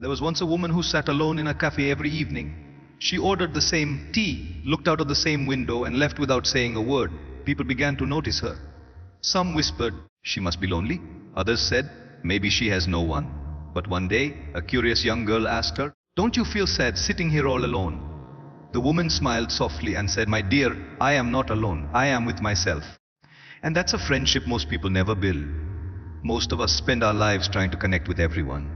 There was once a woman who sat alone in a café every evening. She ordered the same tea, looked out of the same window, and left without saying a word. People began to notice her. Some whispered, "She must be lonely." Others said, "Maybe she has no one." But one day, a curious young girl asked her, "Don't you feel sad sitting here all alone?" The woman smiled softly and said, "My dear, I am not alone. I am with myself." And that's a friendship most people never build. Most of us spend our lives trying to connect with everyone,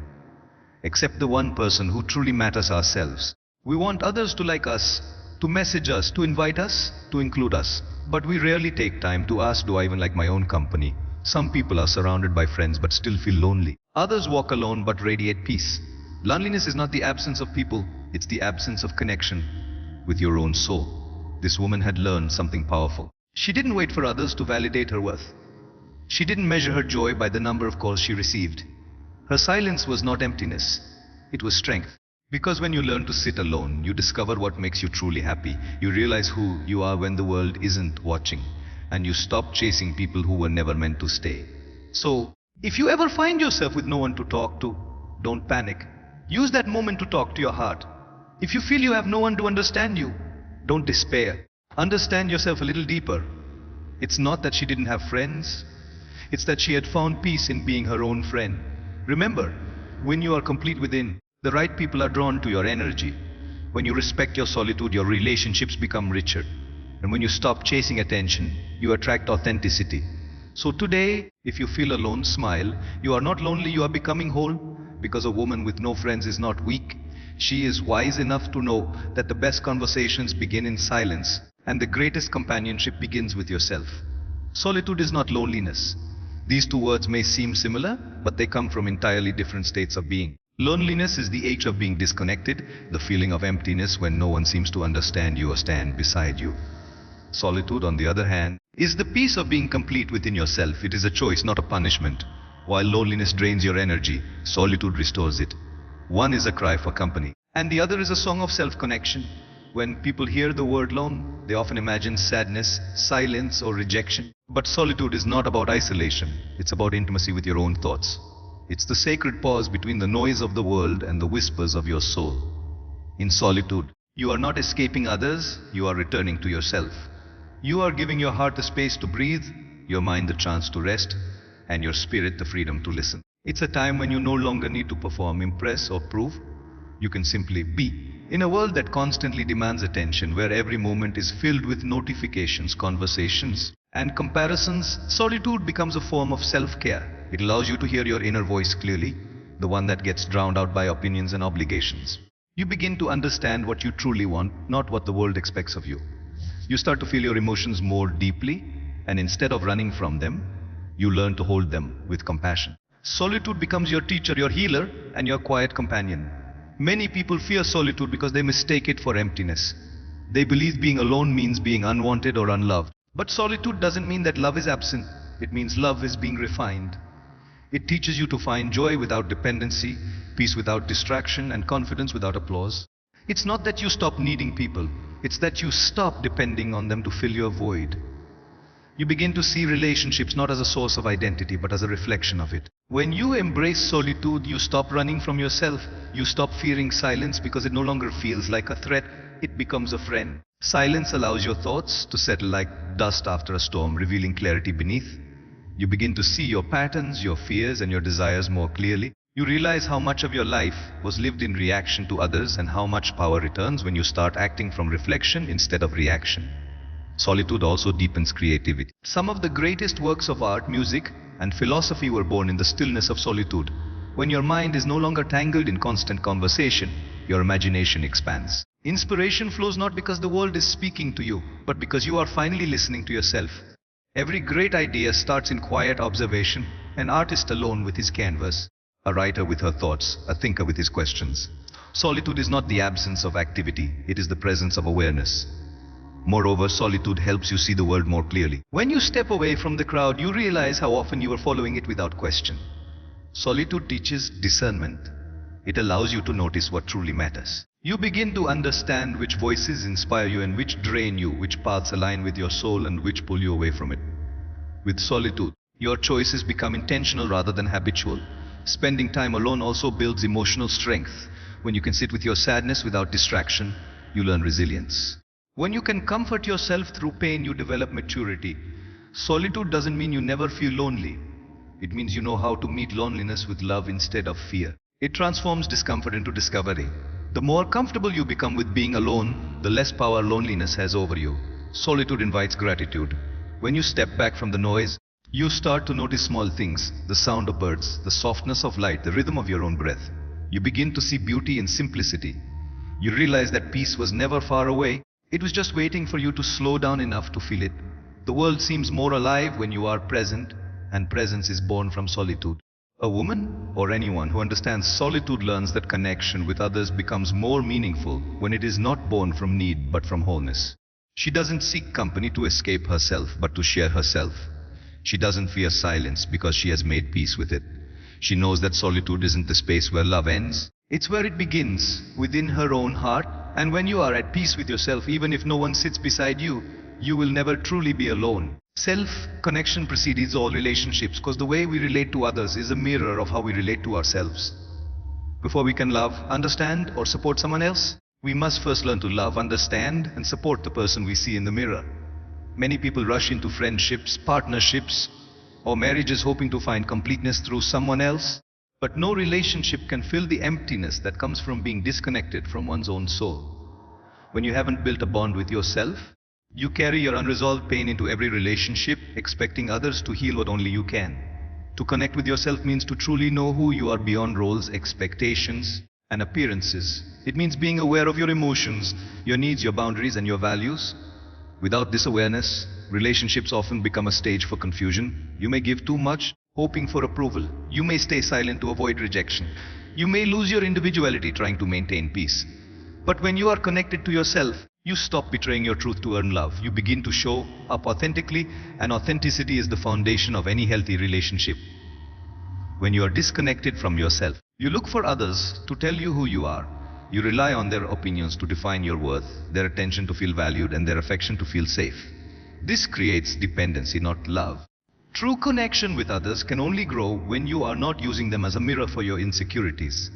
except the one person who truly matters, ourselves. We want others to like us, to message us, to invite us, to include us. But we rarely take time to ask, do I even like my own company? Some people are surrounded by friends but still feel lonely. Others walk alone but radiate peace. Loneliness is not the absence of people, it's the absence of connection with your own soul. This woman had learned something powerful. She didn't wait for others to validate her worth. She didn't measure her joy by the number of calls she received. Her silence was not emptiness, it was strength. Because when you learn to sit alone, you discover what makes you truly happy. You realize who you are when the world isn't watching. And you stop chasing people who were never meant to stay. So, if you ever find yourself with no one to talk to, don't panic. Use that moment to talk to your heart. If you feel you have no one to understand you, don't despair. Understand yourself a little deeper. It's not that she didn't have friends. It's that she had found peace in being her own friend. Remember, when you are complete within, the right people are drawn to your energy. When you respect your solitude, your relationships become richer. And when you stop chasing attention, you attract authenticity. So today, if you feel alone, smile. You are not lonely, you are becoming whole. Because a woman with no friends is not weak. She is wise enough to know that the best conversations begin in silence, and the greatest companionship begins with yourself. Solitude is not loneliness. These two words may seem similar, but they come from entirely different states of being. Loneliness is the age of being disconnected, the feeling of emptiness when no one seems to understand you or stand beside you. Solitude, on the other hand, is the peace of being complete within yourself. It is a choice, not a punishment. While loneliness drains your energy, solitude restores it. One is a cry for company, and the other is a song of self-connection. When people hear the word lone, they often imagine sadness, silence, or rejection. But solitude is not about isolation. It's about intimacy with your own thoughts. It's the sacred pause between the noise of the world and the whispers of your soul. In solitude, you are not escaping others, you are returning to yourself. You are giving your heart the space to breathe, your mind the chance to rest, and your spirit the freedom to listen. It's a time when you no longer need to perform, impress, or prove. You can simply be. In a world that constantly demands attention, where every moment is filled with notifications, conversations, and comparisons, solitude becomes a form of self-care. It allows you to hear your inner voice clearly, the one that gets drowned out by opinions and obligations. You begin to understand what you truly want, not what the world expects of you. You start to feel your emotions more deeply, and instead of running from them, you learn to hold them with compassion. Solitude becomes your teacher, your healer, and your quiet companion. Many people fear solitude because they mistake it for emptiness. They believe being alone means being unwanted or unloved. But solitude doesn't mean that love is absent. It means love is being refined. It teaches you to find joy without dependency, peace without distraction, and confidence without applause. It's not that you stop needing people. It's that you stop depending on them to fill your void. You begin to see relationships not as a source of identity, but as a reflection of it. When you embrace solitude, you stop running from yourself. You stop fearing silence because it no longer feels like a threat. It becomes a friend. Silence allows your thoughts to settle like dust after a storm, revealing clarity beneath. You begin to see your patterns, your fears, and your desires more clearly. You realize how much of your life was lived in reaction to others and how much power returns when you start acting from reflection instead of reaction. Solitude also deepens creativity. Some of the greatest works of art, music, and philosophy were born in the stillness of solitude. When your mind is no longer tangled in constant conversation, your imagination expands. Inspiration flows not because the world is speaking to you, but because you are finally listening to yourself. Every great idea starts in quiet observation, an artist alone with his canvas, a writer with her thoughts, a thinker with his questions. Solitude is not the absence of activity, it is the presence of awareness. Moreover, solitude helps you see the world more clearly. When you step away from the crowd, you realize how often you are following it without question. Solitude teaches discernment. It allows you to notice what truly matters. You begin to understand which voices inspire you and which drain you, which paths align with your soul and which pull you away from it. With solitude, your choices become intentional rather than habitual. Spending time alone also builds emotional strength. When you can sit with your sadness without distraction, you learn resilience. When you can comfort yourself through pain, you develop maturity. Solitude doesn't mean you never feel lonely. It means you know how to meet loneliness with love instead of fear. It transforms discomfort into discovery. The more comfortable you become with being alone, the less power loneliness has over you. Solitude invites gratitude. When you step back from the noise, you start to notice small things, the sound of birds, the softness of light, the rhythm of your own breath. You begin to see beauty in simplicity. You realize that peace was never far away. It was just waiting for you to slow down enough to feel it. The world seems more alive when you are present, and presence is born from solitude. A woman or anyone who understands solitude learns that connection with others becomes more meaningful when it is not born from need but from wholeness. She doesn't seek company to escape herself but to share herself. She doesn't fear silence because she has made peace with it. She knows that solitude isn't the space where love ends. It's where it begins, within her own heart. And when you are at peace with yourself, even if no one sits beside you, you will never truly be alone. Self-connection precedes all relationships because the way we relate to others is a mirror of how we relate to ourselves. Before we can love, understand, or support someone else, we must first learn to love, understand, and support the person we see in the mirror. Many people rush into friendships, partnerships, or marriages hoping to find completeness through someone else. But no relationship can fill the emptiness that comes from being disconnected from one's own soul. When you haven't built a bond with yourself, you carry your unresolved pain into every relationship, expecting others to heal what only you can. To connect with yourself means to truly know who you are beyond roles, expectations, and appearances. It means being aware of your emotions, your needs, your boundaries, and your values. Without this awareness, relationships often become a stage for confusion. You may give too much, hoping for approval. You may stay silent to avoid rejection. You may lose your individuality trying to maintain peace. But when you are connected to yourself, you stop betraying your truth to earn love. You begin to show up authentically, and authenticity is the foundation of any healthy relationship. When you are disconnected from yourself, you look for others to tell you who you are. You rely on their opinions to define your worth, their attention to feel valued, and their affection to feel safe. This creates dependency, not love. True connection with others can only grow when you are not using them as a mirror for your insecurities.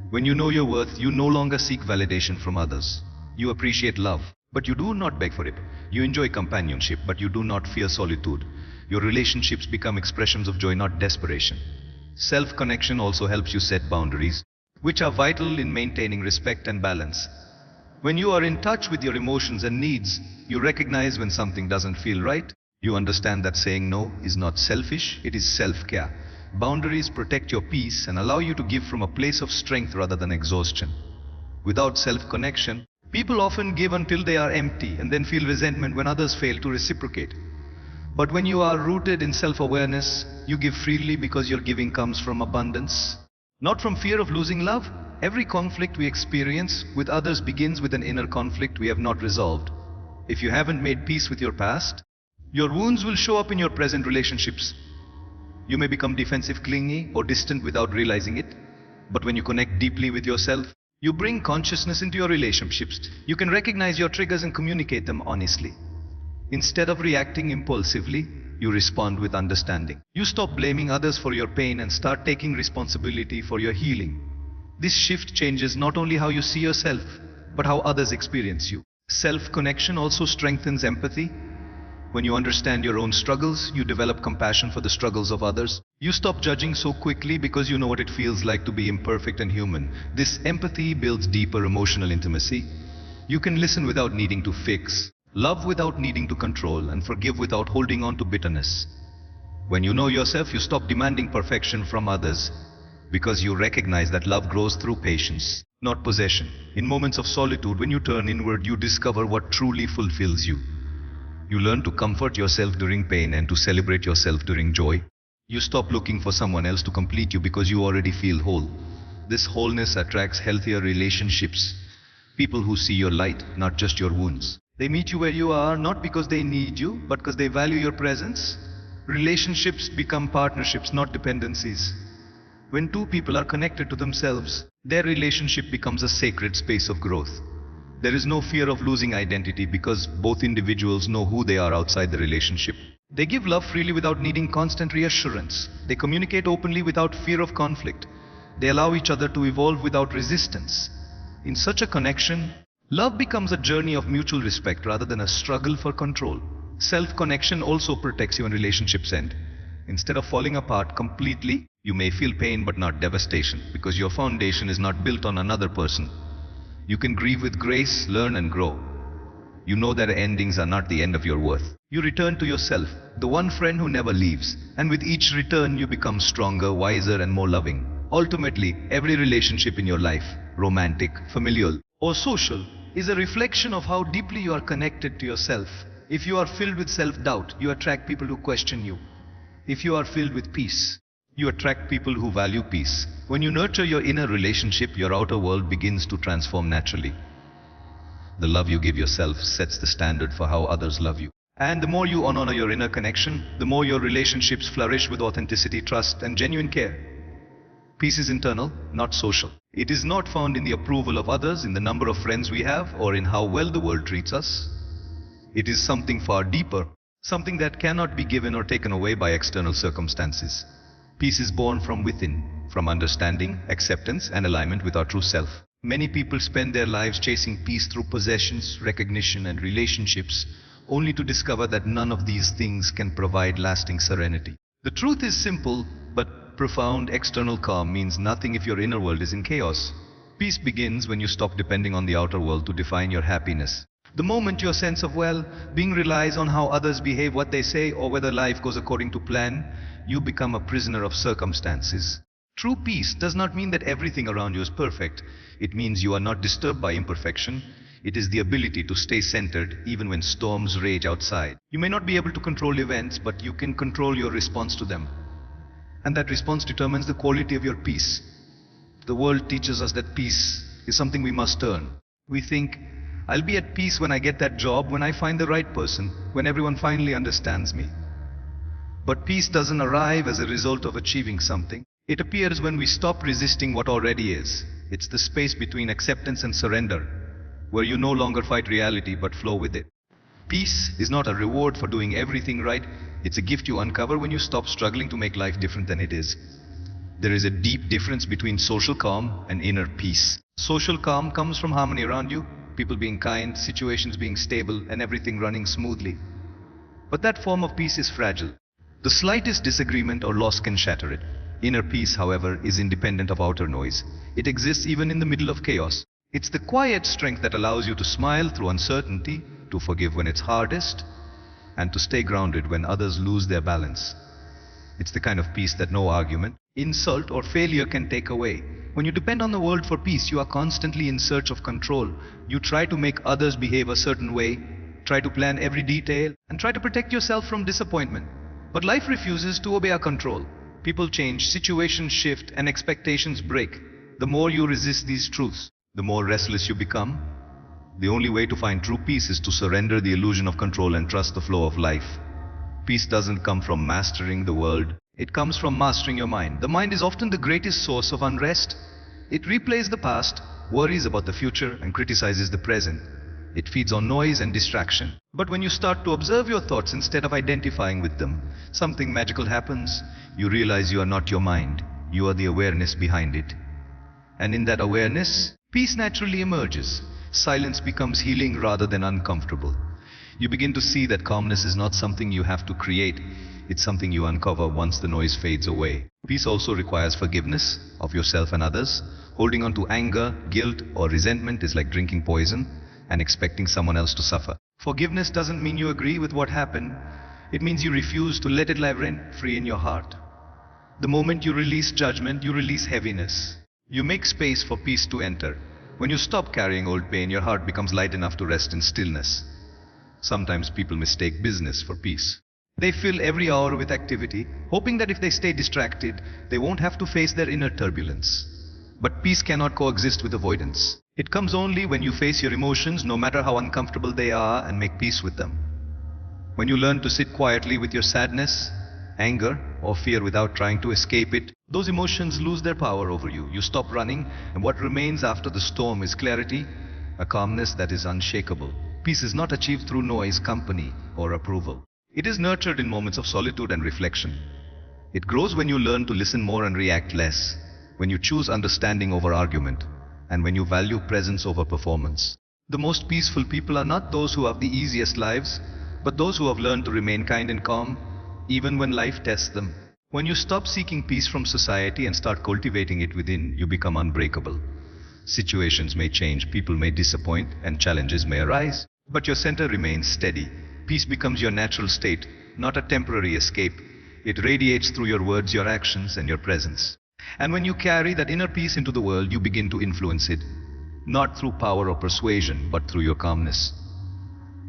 When you know your worth, you no longer seek validation from others. You appreciate love, but you do not beg for it. You enjoy companionship, but you do not fear solitude. Your relationships become expressions of joy, not desperation. Self-connection also helps you set boundaries, which are vital in maintaining respect and balance. When you are in touch with your emotions and needs, you recognize when something doesn't feel right. You understand that saying no is not selfish, it is self-care. Boundaries protect your peace and allow you to give from a place of strength rather than exhaustion. Without self-connection, people often give until they are empty and then feel resentment when others fail to reciprocate. But when you are rooted in self-awareness, you give freely because your giving comes from abundance, not from fear of losing love. Every conflict we experience with others begins with an inner conflict we have not resolved. If you haven't made peace with your past, your wounds will show up in your present relationships. You may become defensive, clingy, or distant without realizing it. But when you connect deeply with yourself, you bring consciousness into your relationships. You can recognize your triggers and communicate them honestly. Instead of reacting impulsively, you respond with understanding. You stop blaming others for your pain and start taking responsibility for your healing. This shift changes not only how you see yourself, but how others experience you. Self-connection also strengthens empathy. When you understand your own struggles, you develop compassion for the struggles of others. You stop judging so quickly because you know what it feels like to be imperfect and human. This empathy builds deeper emotional intimacy. You can listen without needing to fix, love without needing to control, and forgive without holding on to bitterness. When you know yourself, you stop demanding perfection from others because you recognize that love grows through patience, not possession. In moments of solitude, when you turn inward, you discover what truly fulfills you. You learn to comfort yourself during pain and to celebrate yourself during joy. You stop looking for someone else to complete you because you already feel whole. This wholeness attracts healthier relationships. People who see your light, not just your wounds. They meet you where you are, not because they need you, but because they value your presence. Relationships become partnerships, not dependencies. When two people are connected to themselves, their relationship becomes a sacred space of growth. There is no fear of losing identity because both individuals know who they are outside the relationship. They give love freely without needing constant reassurance. They communicate openly without fear of conflict. They allow each other to evolve without resistance. In such a connection, love becomes a journey of mutual respect rather than a struggle for control. Self-connection also protects you when relationships end. Instead of falling apart completely, you may feel pain but not devastation, because your foundation is not built on another person. You can grieve with grace, learn and grow. You know that endings are not the end of your worth. You return to yourself, the one friend who never leaves, and with each return you become stronger, wiser and more loving. Ultimately, every relationship in your life, romantic, familial or social, is a reflection of how deeply you are connected to yourself. If you are filled with self-doubt, you attract people who question you. If you are filled with peace, you attract people who value peace. When you nurture your inner relationship, your outer world begins to transform naturally. The love you give yourself sets the standard for how others love you. And the more you honor your inner connection, the more your relationships flourish with authenticity, trust, and genuine care. Peace is internal, not social. It is not found in the approval of others, in the number of friends we have, or in how well the world treats us. It is something far deeper, something that cannot be given or taken away by external circumstances. Peace is born from within, from understanding, acceptance, and alignment with our true self. Many people spend their lives chasing peace through possessions, recognition, and relationships, only to discover that none of these things can provide lasting serenity. The truth is simple, but profound. External calm means nothing if your inner world is in chaos. Peace begins when you stop depending on the outer world to define your happiness. The moment your sense of well-being relies on how others behave, what they say, or whether life goes according to plan, you become a prisoner of circumstances. True peace does not mean that everything around you is perfect. It means you are not disturbed by imperfection. It is the ability to stay centered even when storms rage outside. You may not be able to control events, but you can control your response to them. And that response determines the quality of your peace. The world teaches us that peace is something we must earn. We think, I'll be at peace when I get that job, when I find the right person, when everyone finally understands me. But peace doesn't arrive as a result of achieving something. It appears when we stop resisting what already is. It's the space between acceptance and surrender, where you no longer fight reality but flow with it. Peace is not a reward for doing everything right. It's a gift you uncover when you stop struggling to make life different than it is. There is a deep difference between social calm and inner peace. Social calm comes from harmony around you, people being kind, situations being stable, and everything running smoothly. But that form of peace is fragile. The slightest disagreement or loss can shatter it. Inner peace, however, is independent of outer noise. It exists even in the middle of chaos. It's the quiet strength that allows you to smile through uncertainty, to forgive when it's hardest, and to stay grounded when others lose their balance. It's the kind of peace that no argument, insult, or failure can take away. When you depend on the world for peace, you are constantly in search of control. You try to make others behave a certain way, try to plan every detail, and try to protect yourself from disappointment. But life refuses to obey our control. People change, situations shift, and expectations break. The more you resist these truths, the more restless you become. The only way to find true peace is to surrender the illusion of control and trust the flow of life. Peace doesn't come from mastering the world. It comes from mastering your mind. The mind is often the greatest source of unrest. It replays the past, worries about the future, and criticizes the present. It feeds on noise and distraction. But when you start to observe your thoughts instead of identifying with them, something magical happens. You realize you are not your mind. You are the awareness behind it. And in that awareness, peace naturally emerges. Silence becomes healing rather than uncomfortable. You begin to see that calmness is not something you have to create. It's something you uncover once the noise fades away. Peace also requires forgiveness of yourself and others. Holding on to anger, guilt, or resentment is like drinking poison and expecting someone else to suffer. Forgiveness doesn't mean you agree with what happened. It means you refuse to let it lie rent free in your heart. The moment you release judgment, you release heaviness. You make space for peace to enter. When you stop carrying old pain, your heart becomes light enough to rest in stillness. Sometimes people mistake business for peace. They fill every hour with activity, hoping that if they stay distracted, they won't have to face their inner turbulence. But peace cannot coexist with avoidance. It comes only when you face your emotions, no matter how uncomfortable they are, and make peace with them. When you learn to sit quietly with your sadness, anger, or fear without trying to escape it, those emotions lose their power over you. You stop running, and what remains after the storm is clarity, a calmness that is unshakable. Peace is not achieved through noise, company, or approval. It is nurtured in moments of solitude and reflection. It grows when you learn to listen more and react less, when you choose understanding over argument, and when you value presence over performance. The most peaceful people are not those who have the easiest lives, but those who have learned to remain kind and calm, even when life tests them. When you stop seeking peace from society and start cultivating it within, you become unbreakable. Situations may change, people may disappoint, and challenges may arise, but your center remains steady. Peace becomes your natural state, not a temporary escape. It radiates through your words, your actions, and your presence. And when you carry that inner peace into the world, you begin to influence it, not through power or persuasion, but through your calmness.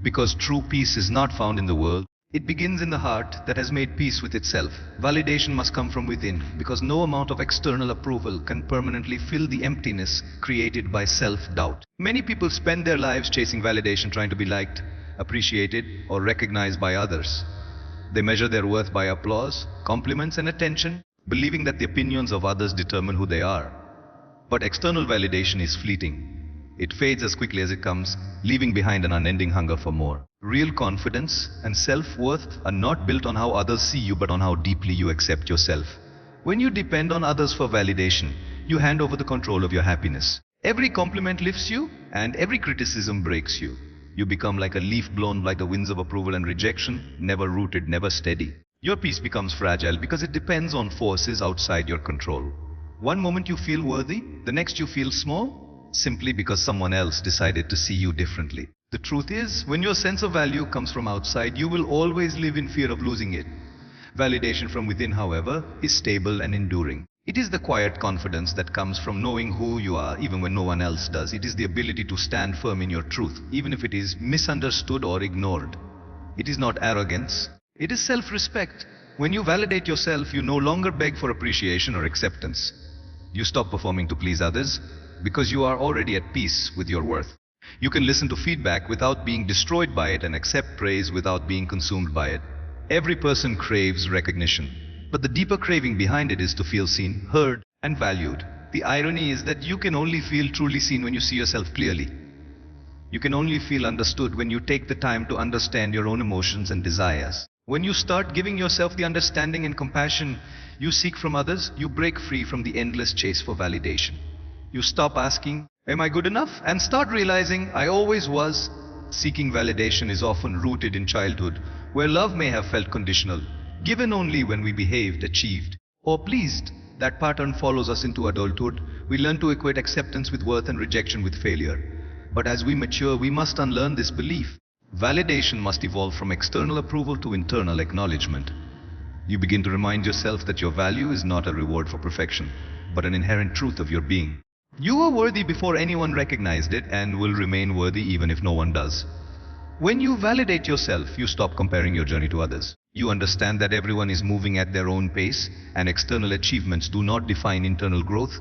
Because true peace is not found in the world, it begins in the heart that has made peace with itself. Validation must come from within, because no amount of external approval can permanently fill the emptiness created by self-doubt. Many people spend their lives chasing validation, trying to be liked, appreciated, or recognized by others. They measure their worth by applause, compliments, and attention, believing that the opinions of others determine who they are. But external validation is fleeting. It fades as quickly as it comes, leaving behind an unending hunger for more. Real confidence and self-worth are not built on how others see you, but on how deeply you accept yourself. When you depend on others for validation, you hand over the control of your happiness. Every compliment lifts you, and every criticism breaks you. You become like a leaf blown by the winds of approval and rejection, never rooted, never steady. Your peace becomes fragile because it depends on forces outside your control. One moment you feel worthy, the next you feel small, simply because someone else decided to see you differently. The truth is, when your sense of value comes from outside, you will always live in fear of losing it. Validation from within, however, is stable and enduring. It is the quiet confidence that comes from knowing who you are, even when no one else does. It is the ability to stand firm in your truth, even if it is misunderstood or ignored. It is not arrogance. It is self-respect. When you validate yourself, you no longer beg for appreciation or acceptance. You stop performing to please others, because you are already at peace with your worth. You can listen to feedback without being destroyed by it and accept praise without being consumed by it. Every person craves recognition, but the deeper craving behind it is to feel seen, heard, and valued. The irony is that you can only feel truly seen when you see yourself clearly. You can only feel understood when you take the time to understand your own emotions and desires. When you start giving yourself the understanding and compassion you seek from others, you break free from the endless chase for validation. You stop asking, "Am I good enough?" and start realizing, "I always was." Seeking validation is often rooted in childhood, where love may have felt conditional, given only when we behaved, achieved, or pleased. That pattern follows us into adulthood. We learn to equate acceptance with worth and rejection with failure. But as we mature, we must unlearn this belief. Validation must evolve from external approval to internal acknowledgement. You begin to remind yourself that your value is not a reward for perfection, but an inherent truth of your being. You were worthy before anyone recognized it, and will remain worthy even if no one does. When you validate yourself, you stop comparing your journey to others. You understand that everyone is moving at their own pace, and external achievements do not define internal growth.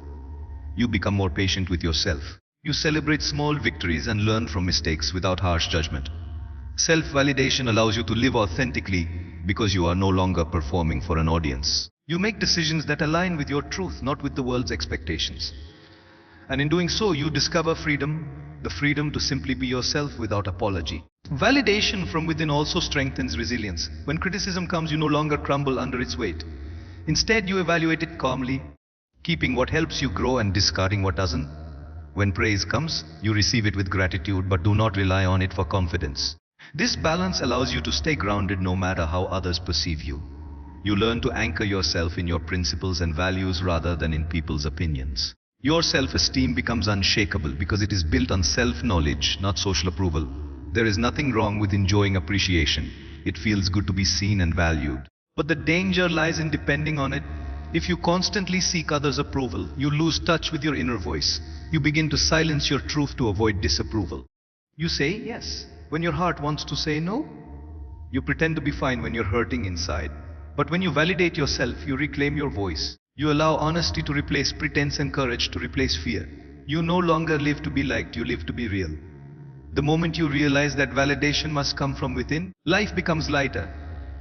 You become more patient with yourself. You celebrate small victories and learn from mistakes without harsh judgment. Self-validation allows you to live authentically because you are no longer performing for an audience. You make decisions that align with your truth, not with the world's expectations. And in doing so, you discover freedom, the freedom to simply be yourself without apology. Validation from within also strengthens resilience. When criticism comes, you no longer crumble under its weight. Instead, you evaluate it calmly, keeping what helps you grow and discarding what doesn't. When praise comes, you receive it with gratitude, but do not rely on it for confidence. This balance allows you to stay grounded no matter how others perceive you. You learn to anchor yourself in your principles and values rather than in people's opinions. Your self-esteem becomes unshakable because it is built on self-knowledge, not social approval. There is nothing wrong with enjoying appreciation. It feels good to be seen and valued. But the danger lies in depending on it. If you constantly seek others' approval, you lose touch with your inner voice. You begin to silence your truth to avoid disapproval. You say yes when your heart wants to say no. You pretend to be fine when you're hurting inside. But when you validate yourself, you reclaim your voice. You allow honesty to replace pretense and courage to replace fear. You no longer live to be liked, you live to be real. The moment you realize that validation must come from within, life becomes lighter.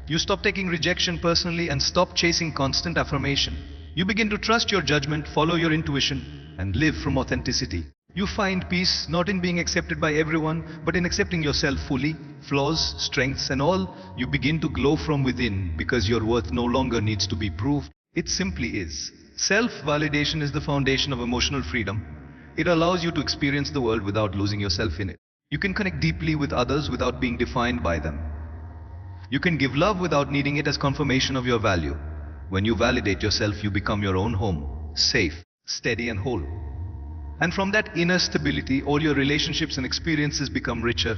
You stop taking rejection personally and stop chasing constant affirmation. You begin to trust your judgment, follow your intuition, and live from authenticity. You find peace not in being accepted by everyone, but in accepting yourself fully, flaws, strengths and all. You begin to glow from within because your worth no longer needs to be proved. It simply is. Self-validation is the foundation of emotional freedom. It allows you to experience the world without losing yourself in it. You can connect deeply with others without being defined by them. You can give love without needing it as confirmation of your value. When you validate yourself, you become your own home, safe, steady and whole. And from that inner stability, all your relationships and experiences become richer,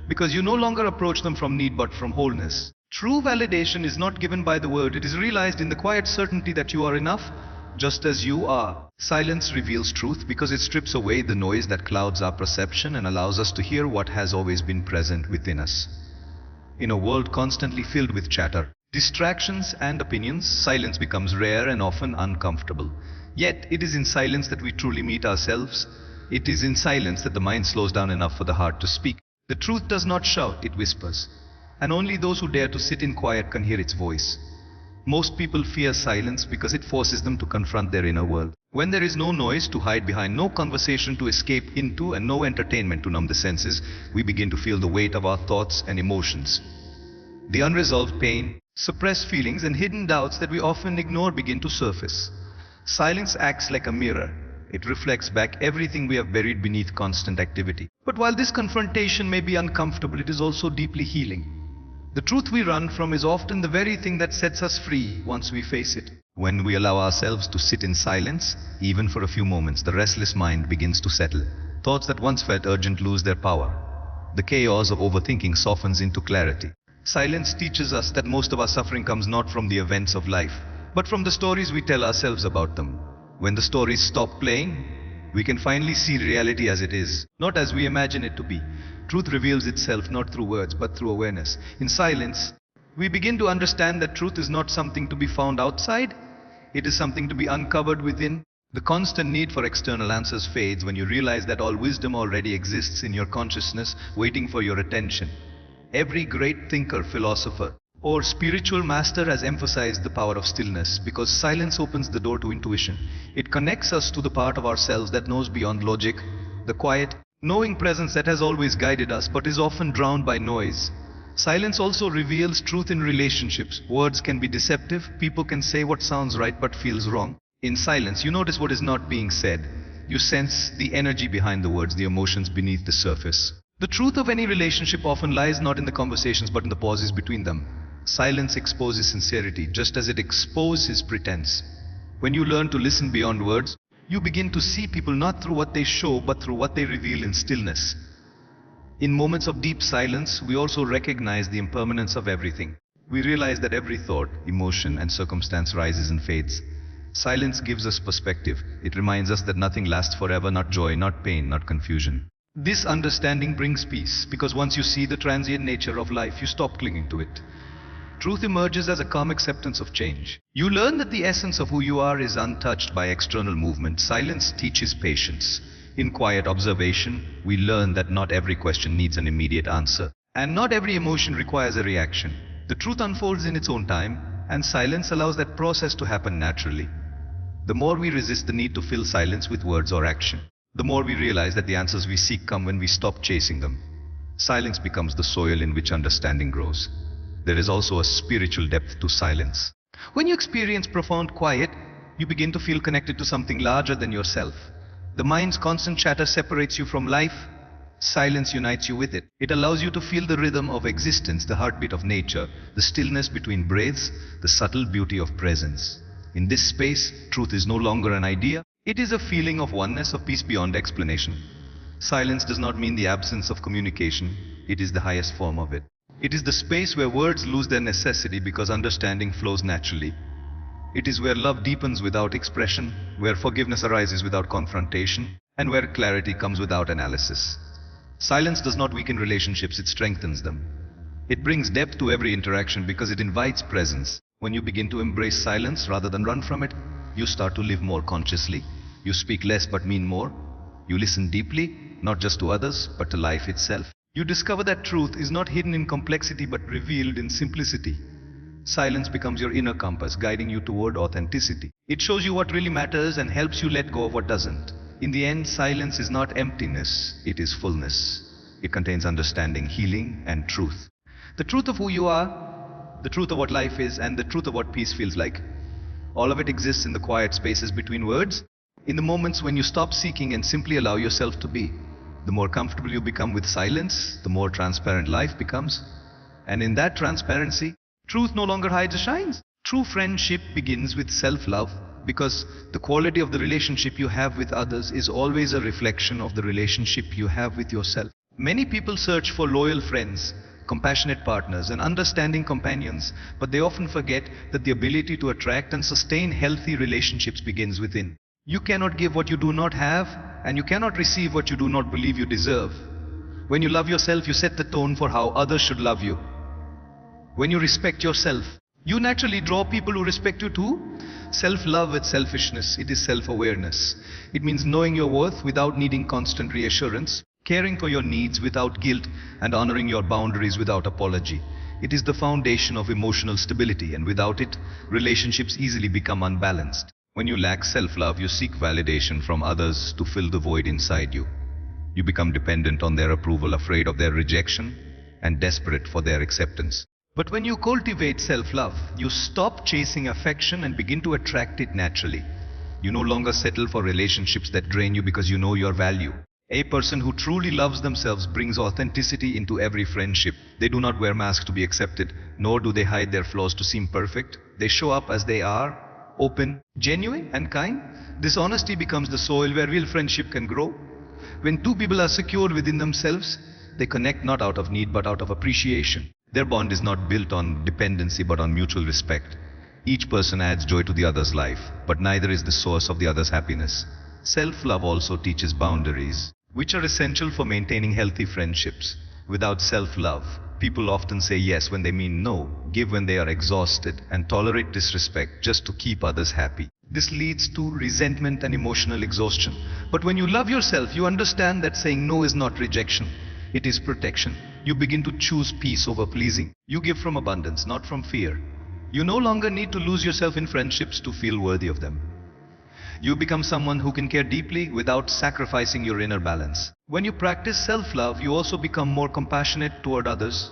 because you no longer approach them from need but from wholeness. True validation is not given by the word, it is realized in the quiet certainty that you are enough, just as you are. Silence reveals truth because it strips away the noise that clouds our perception and allows us to hear what has always been present within us. In a world constantly filled with chatter, distractions and opinions, silence becomes rare and often uncomfortable. Yet it is in silence that we truly meet ourselves. It is in silence that the mind slows down enough for the heart to speak. The truth does not shout, it whispers. And only those who dare to sit in quiet can hear its voice. Most people fear silence because it forces them to confront their inner world. When there is no noise to hide behind, no conversation to escape into, and no entertainment to numb the senses, we begin to feel the weight of our thoughts and emotions. The unresolved pain, suppressed feelings and hidden doubts that we often ignore begin to surface. Silence acts like a mirror. It reflects back everything we have buried beneath constant activity. But while this confrontation may be uncomfortable, it is also deeply healing. The truth we run from is often the very thing that sets us free once we face it. When we allow ourselves to sit in silence, even for a few moments, the restless mind begins to settle. Thoughts that once felt urgent lose their power. The chaos of overthinking softens into clarity. Silence teaches us that most of our suffering comes not from the events of life, but from the stories we tell ourselves about them. When the stories stop playing, we can finally see reality as it is, not as we imagine it to be. Truth reveals itself not through words, but through awareness. In silence, we begin to understand that truth is not something to be found outside, it is something to be uncovered within. The constant need for external answers fades when you realize that all wisdom already exists in your consciousness, waiting for your attention. Every great thinker, philosopher, or spiritual master has emphasized the power of stillness, because silence opens the door to intuition. It connects us to the part of ourselves that knows beyond logic, the quiet, knowing presence that has always guided us but is often drowned by noise. Silence also reveals truth in relationships. Words can be deceptive, people can say what sounds right but feels wrong. In silence, you notice what is not being said. You sense the energy behind the words, the emotions beneath the surface. The truth of any relationship often lies not in the conversations but in the pauses between them. Silence exposes sincerity, just as it exposes pretense. When you learn to listen beyond words, you begin to see people not through what they show, but through what they reveal in stillness. In moments of deep silence, we also recognize the impermanence of everything. We realize that every thought, emotion, and circumstance rises and fades. Silence gives us perspective. It reminds us that nothing lasts forever, not joy, not pain, not confusion. This understanding brings peace, because once you see the transient nature of life, you stop clinging to it. Truth emerges as a calm acceptance of change. You learn that the essence of who you are is untouched by external movement. Silence teaches patience. In quiet observation, we learn that not every question needs an immediate answer, and not every emotion requires a reaction. The truth unfolds in its own time, and silence allows that process to happen naturally. The more we resist the need to fill silence with words or action, the more we realize that the answers we seek come when we stop chasing them. Silence becomes the soil in which understanding grows. There is also a spiritual depth to silence. When you experience profound quiet, you begin to feel connected to something larger than yourself. The mind's constant chatter separates you from life. Silence unites you with it. It allows you to feel the rhythm of existence, the heartbeat of nature, the stillness between breaths, the subtle beauty of presence. In this space, truth is no longer an idea. It is a feeling of oneness, of peace beyond explanation. Silence does not mean the absence of communication. It is the highest form of it. It is the space where words lose their necessity because understanding flows naturally. It is where love deepens without expression, where forgiveness arises without confrontation, and where clarity comes without analysis. Silence does not weaken relationships, it strengthens them. It brings depth to every interaction because it invites presence. When you begin to embrace silence rather than run from it, you start to live more consciously. You speak less but mean more. You listen deeply, not just to others, but to life itself. You discover that truth is not hidden in complexity but revealed in simplicity. Silence becomes your inner compass, guiding you toward authenticity. It shows you what really matters and helps you let go of what doesn't. In the end, silence is not emptiness, it is fullness. It contains understanding, healing, and truth. The truth of who you are, the truth of what life is, and the truth of what peace feels like. All of it exists in the quiet spaces between words, in the moments when you stop seeking and simply allow yourself to be. The more comfortable you become with silence, the more transparent life becomes. And in that transparency, truth no longer hides or shines. True friendship begins with self-love, because the quality of the relationship you have with others is always a reflection of the relationship you have with yourself. Many people search for loyal friends, compassionate partners, and understanding companions, but they often forget that the ability to attract and sustain healthy relationships begins within. You cannot give what you do not have, and you cannot receive what you do not believe you deserve. When you love yourself, you set the tone for how others should love you. When you respect yourself, you naturally draw people who respect you too. Self-love with selfishness, it is self-awareness. It means knowing your worth without needing constant reassurance, caring for your needs without guilt, and honoring your boundaries without apology. It is the foundation of emotional stability, and without it, relationships easily become unbalanced. When you lack self-love, you seek validation from others to fill the void inside you. You become dependent on their approval, afraid of their rejection, and desperate for their acceptance. But when you cultivate self-love, you stop chasing affection and begin to attract it naturally. You no longer settle for relationships that drain you because you know your value. A person who truly loves themselves brings authenticity into every friendship. They do not wear masks to be accepted, nor do they hide their flaws to seem perfect. They show up as they are, open, genuine, and kind. This honesty becomes the soil where real friendship can grow. When two people are secure within themselves, they connect not out of need but out of appreciation. Their bond is not built on dependency but on mutual respect. Each person adds joy to the other's life, but neither is the source of the other's happiness. Self-love also teaches boundaries, which are essential for maintaining healthy friendships. Without self-love, people often say yes when they mean no, give when they are exhausted, and tolerate disrespect just to keep others happy. This leads to resentment and emotional exhaustion. But when you love yourself, you understand that saying no is not rejection. It is protection. You begin to choose peace over pleasing. You give from abundance, not from fear. You no longer need to lose yourself in friendships to feel worthy of them. You become someone who can care deeply without sacrificing your inner balance. When you practice self-love, you also become more compassionate toward others.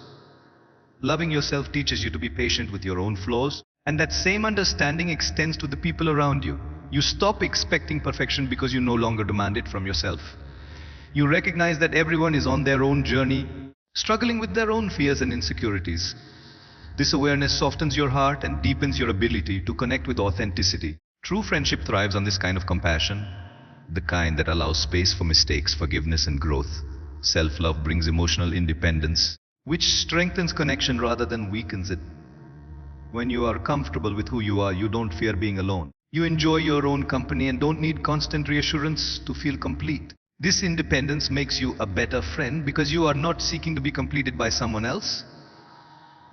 Loving yourself teaches you to be patient with your own flaws, and that same understanding extends to the people around you. You stop expecting perfection because you no longer demand it from yourself. You recognize that everyone is on their own journey, struggling with their own fears and insecurities. This awareness softens your heart and deepens your ability to connect with authenticity. True friendship thrives on this kind of compassion, the kind that allows space for mistakes, forgiveness, and growth. Self-love brings emotional independence, which strengthens connection rather than weakens it. When you are comfortable with who you are, you don't fear being alone. You enjoy your own company and don't need constant reassurance to feel complete. This independence makes you a better friend because you are not seeking to be completed by someone else.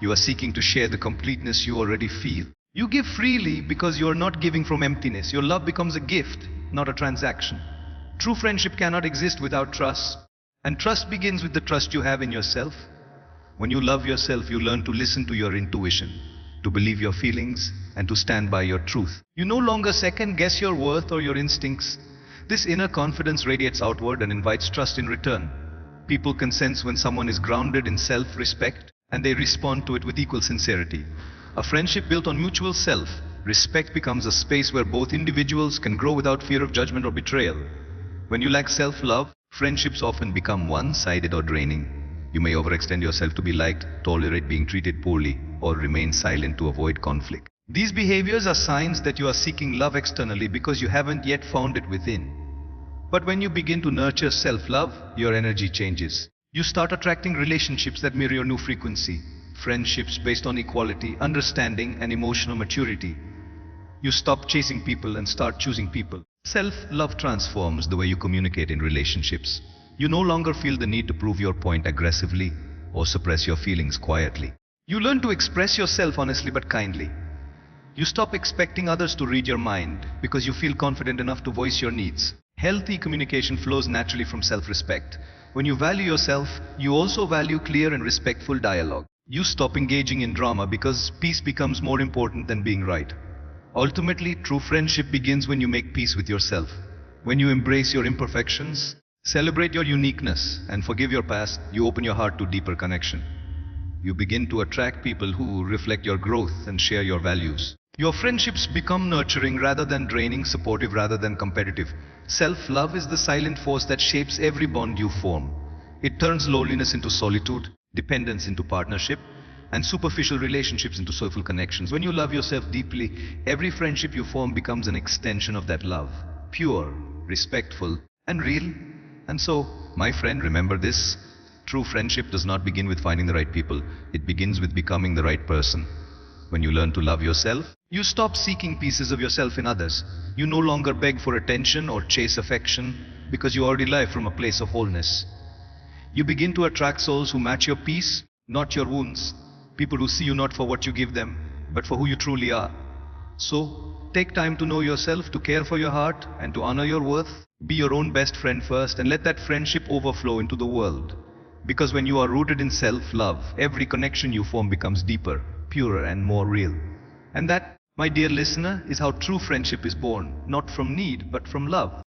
You are seeking to share the completeness you already feel. You give freely because you are not giving from emptiness. Your love becomes a gift, not a transaction. True friendship cannot exist without trust. And trust begins with the trust you have in yourself. When you love yourself, you learn to listen to your intuition, to believe your feelings, and to stand by your truth. You no longer second guess your worth or your instincts. This inner confidence radiates outward and invites trust in return. People can sense when someone is grounded in self-respect, and they respond to it with equal sincerity. A friendship built on mutual self-respect becomes a space where both individuals can grow without fear of judgment or betrayal. When you lack self-love, friendships often become one-sided or draining. You may overextend yourself to be liked, tolerate being treated poorly, or remain silent to avoid conflict. These behaviors are signs that you are seeking love externally because you haven't yet found it within. But when you begin to nurture self-love, your energy changes. You start attracting relationships that mirror your new frequency. Friendships based on equality, understanding, and emotional maturity. You stop chasing people and start choosing people. Self-love transforms the way you communicate in relationships. You no longer feel the need to prove your point aggressively or suppress your feelings quietly. You learn to express yourself honestly but kindly. You stop expecting others to read your mind because you feel confident enough to voice your needs. Healthy communication flows naturally from self-respect. When you value yourself, you also value clear and respectful dialogue. You stop engaging in drama because peace becomes more important than being right. Ultimately, true friendship begins when you make peace with yourself. When you embrace your imperfections, celebrate your uniqueness, and forgive your past, you open your heart to deeper connection. You begin to attract people who reflect your growth and share your values. Your friendships become nurturing rather than draining, supportive rather than competitive. Self-love is the silent force that shapes every bond you form. It turns loneliness into solitude, dependence into partnership, and superficial relationships into soulful connections. When you love yourself deeply, every friendship you form becomes an extension of that love. Pure, respectful, and real. And so, my friend, remember this. True friendship does not begin with finding the right people. It begins with becoming the right person. When you learn to love yourself, you stop seeking pieces of yourself in others. You no longer beg for attention or chase affection because you already live from a place of wholeness. You begin to attract souls who match your peace, not your wounds. People who see you not for what you give them, but for who you truly are. So, take time to know yourself, to care for your heart, and to honor your worth. Be your own best friend first, and let that friendship overflow into the world. Because when you are rooted in self-love, every connection you form becomes deeper, purer, and more real. And that, my dear listener, is how true friendship is born, not from need, but from love.